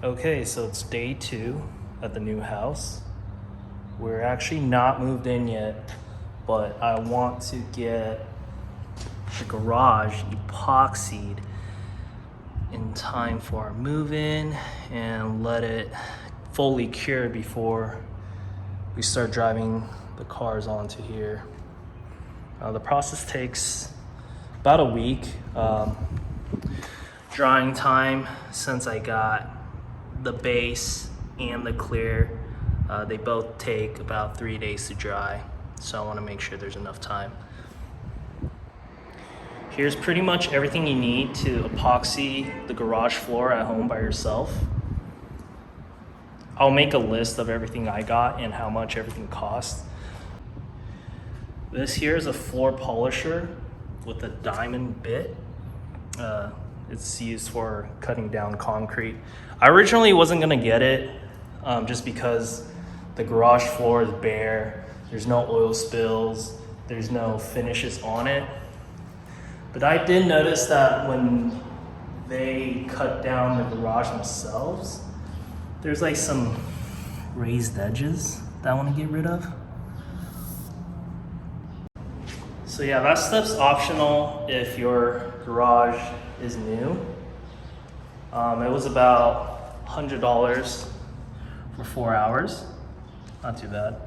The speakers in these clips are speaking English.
Okay, so it's day 2 at the new house. We're actually not moved in yet, but I want to get the garage epoxied in time for our move-in and let it fully cure before we start driving the cars onto here. The process takes about a week. Drying time, since I got the base and the clear, they both take about 3 days to dry, so I want to make sure there's enough time. Here's pretty much everything you need to epoxy the garage floor at home by yourself. I'll make a list of everything I got and how much everything costs. This here is a floor polisher with a diamond bit. It's used for cutting down concrete. I originally wasn't gonna get it just because the garage floor is bare. There's no oil spills. There's no finishes on it. But I did notice that when they cut down the garage themselves, there's like some raised edges that I want to get rid of. So yeah, that stuff's optional if your garage is new. It was about $100 for 4 hours. Not too bad.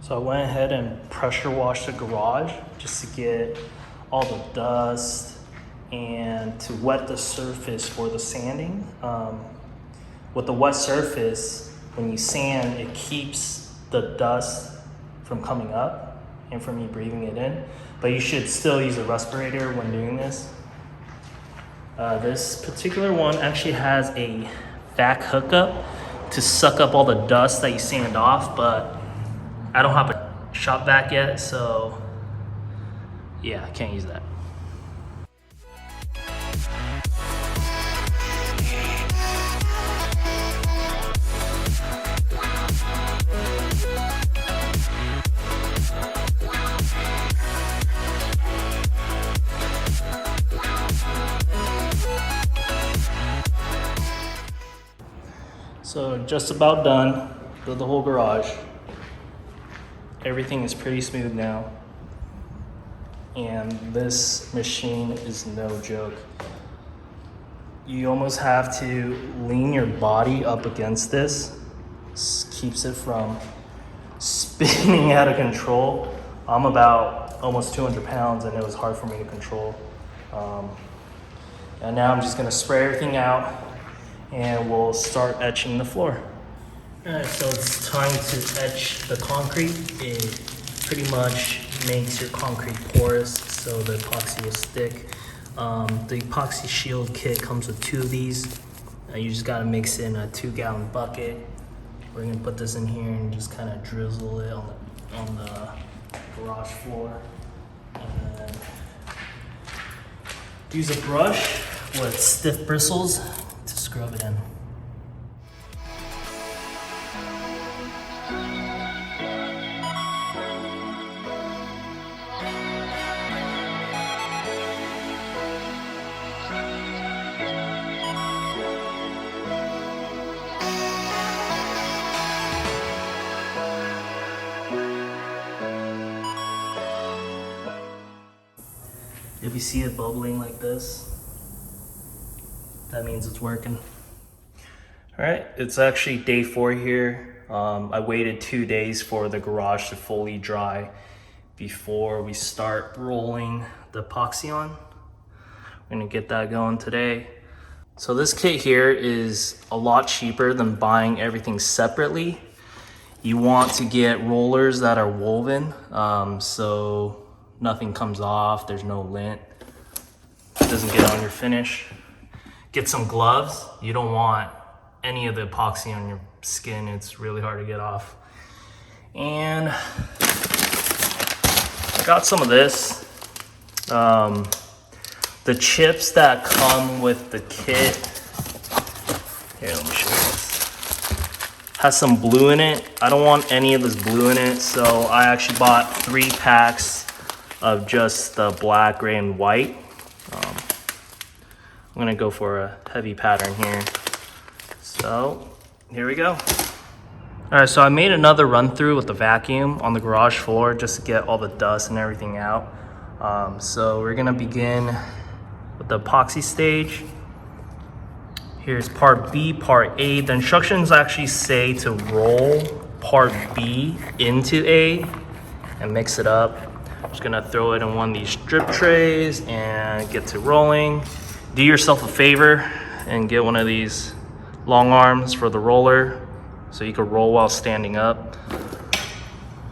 So I went ahead and pressure washed the garage just to get all the dust and to wet the surface for the sanding. With the wet surface, when you sand, it keeps the dust from coming up and from you breathing it in. But you should still use a respirator when doing this. This particular one actually has a vac hookup to suck up all the dust that you sand off, but I don't have a shop vac yet, so yeah, I can't use that. So just about done with the whole garage. Everything is pretty smooth now. And this machine is no joke. You almost have to lean your body up against this. Keeps it from spinning out of control. I'm about almost 200 pounds and it was hard for me to control. And now I'm just gonna spray everything out and we'll start etching the floor. Alright, so it's time to etch the concrete. It pretty much makes your concrete porous so the epoxy will stick. The epoxy shield kit comes with 2 of these. You just gotta mix in a 2-gallon bucket. We're gonna put this in here and just kind of drizzle it on the garage floor. And then use a brush with stiff bristles to scrub it in. If you see it bubbling like this, that means it's working. All right, it's actually day 4 here. I waited 2 days for the garage to fully dry before we start rolling the epoxy on. We're gonna get that going today. So this kit here is a lot cheaper than buying everything separately. You want to get rollers that are woven, so nothing comes off, there's no lint, it doesn't get on your finish. Get some gloves. You don't want any of the epoxy on your skin, it's really hard to get off. And I got some of this. The chips that come with the kit. Here, let me show you this. Has some blue in it. I don't want any of this blue in it, so I actually bought 3 packs of just the black, gray, and white. I'm gonna go for a heavy pattern here. So, here we go. All right, so I made another run through with the vacuum on the garage floor just to get all the dust and everything out. So we're gonna begin with the epoxy stage. Here's part B, part A. The instructions actually say to roll part B into A and mix it up. I'm just gonna throw it in one of these drip trays and get to rolling. Do yourself a favor and get one of these long arms for the roller so you can roll while standing up.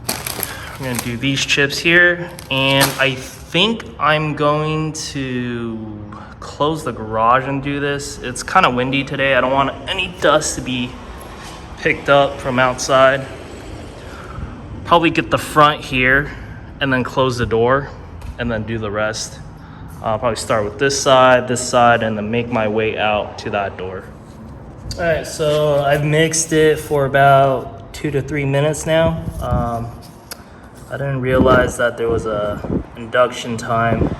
I'm gonna do these chips here, and I think I'm going to close the garage and do this. It's kind of windy today. I don't want any dust to be picked up from outside. Probably get the front here and then close the door and then do the rest. I'll probably start with this side, and then make my way out to that door. All right, so I've mixed it for about 2 to 3 minutes now. I didn't realize that there was a induction time,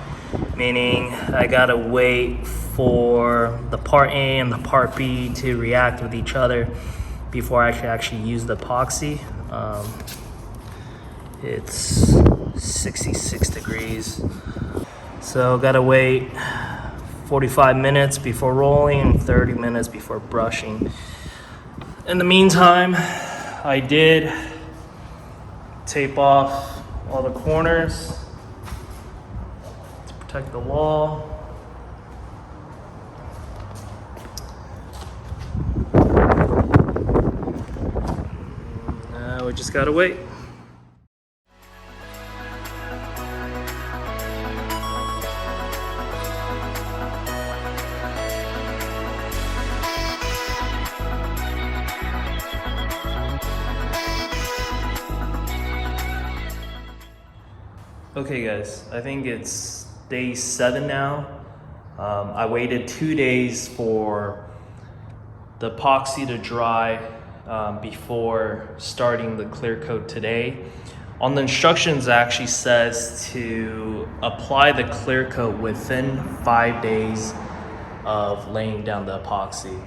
meaning I gotta wait for the part A and the part B to react with each other before I can actually use the epoxy. It's 66 degrees. So gotta wait 45 minutes before rolling and 30 minutes before brushing. In the meantime, I did tape off all the corners to protect the wall. Now we just gotta wait. Okay guys, I think it's day 7 now. I waited 2 days for the epoxy to dry before starting the clear coat today. On the instructions, it actually says to apply the clear coat within 5 days of laying down the epoxy.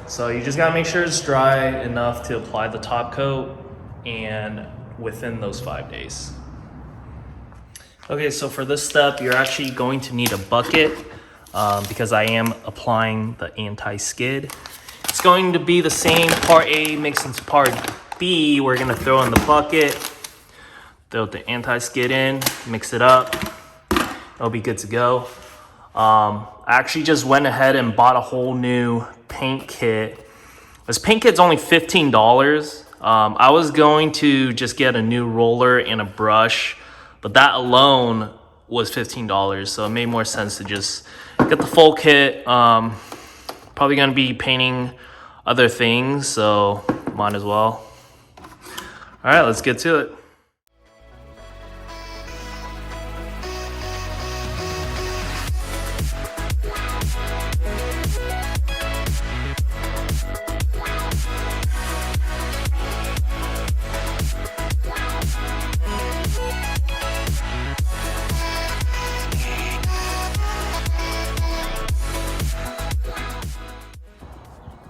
So you just gotta make sure it's dry enough to apply the top coat and within those 5 days. Okay, so for this step, you're actually going to need a bucket because I am applying the anti-skid. It's going to be the same part A mixed into part B. We're gonna throw in the bucket, throw the anti-skid in, mix it up. It'll be good to go. I actually just went ahead and bought a whole new paint kit. This paint kit's only $15. I was going to just get a new roller and a brush, but that alone was $15, so it made more sense to just get the full kit. Probably gonna be painting other things, so might as well. All right, let's get to it.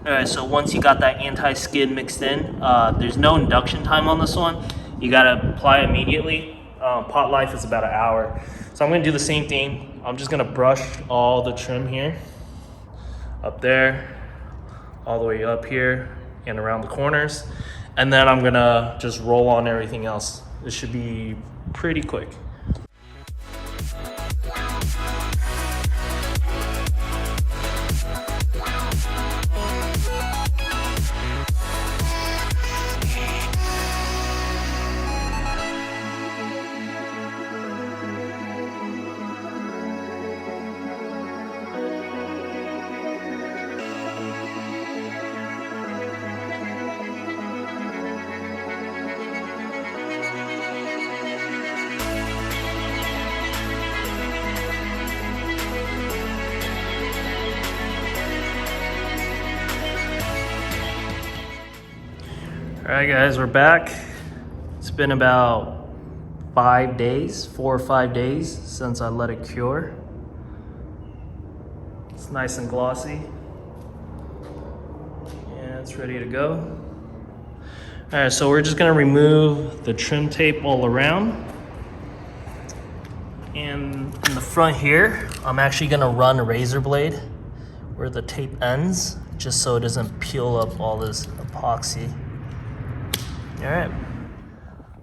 Alright, so once you got that anti-skid mixed in, there's no induction time on this one. You gotta apply immediately. Pot life is about an hour. So I'm gonna do the same thing. I'm just gonna brush all the trim here, up there, all the way up here, and around the corners. And then I'm gonna just roll on everything else. This should be pretty quick. All right, guys, we're back. It's been about 5 days, 4 or 5 days since I let it cure. It's nice and glossy. And it's ready to go. All right, so we're just gonna remove the trim tape all around. And in the front here, I'm actually gonna run a razor blade where the tape ends, just so it doesn't peel up all this epoxy. All right,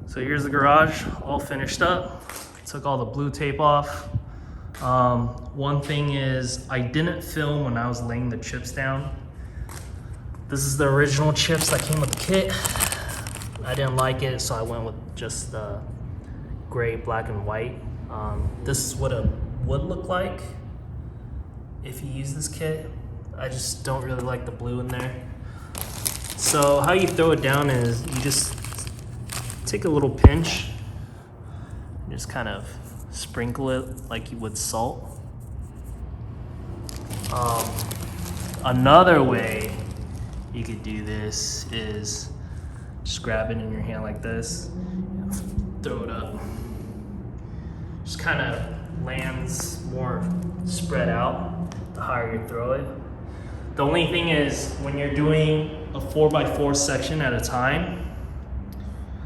so here's the garage all finished up. Took all the blue tape off. One thing is I didn't film when I was laying the chips down. This is the original chips that came with the kit. I didn't like it, so I went with just the gray, black, and white. This is what it would look like if you use this kit. I just don't really like the blue in there. So how you throw it down is you just take a little pinch and just kind of sprinkle it like you would salt. Another way you could do this is just grab it in your hand like this, throw it up. Just kind of lands more spread out the higher you throw it. The only thing is when you're doing a 4x4 section at a time,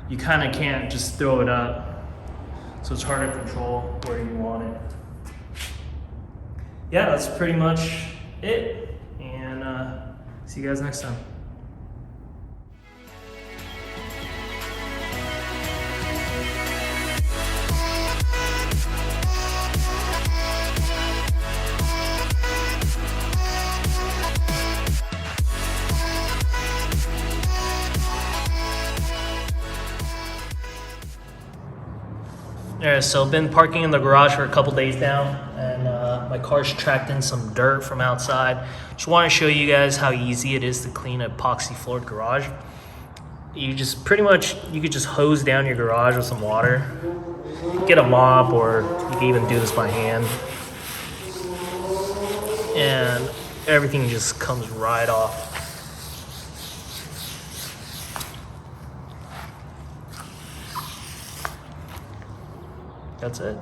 you kind of can't just throw it up. So it's hard to control where you want it. Yeah, that's pretty much it. And see you guys next time. Alright, so I've been parking in the garage for a couple days now, and my car's tracked in some dirt from outside. Just want to show you guys how easy it is to clean an epoxy floored garage. You just pretty much, you could just hose down your garage with some water, get a mop, or you can even do this by hand. And everything just comes right off. That's it.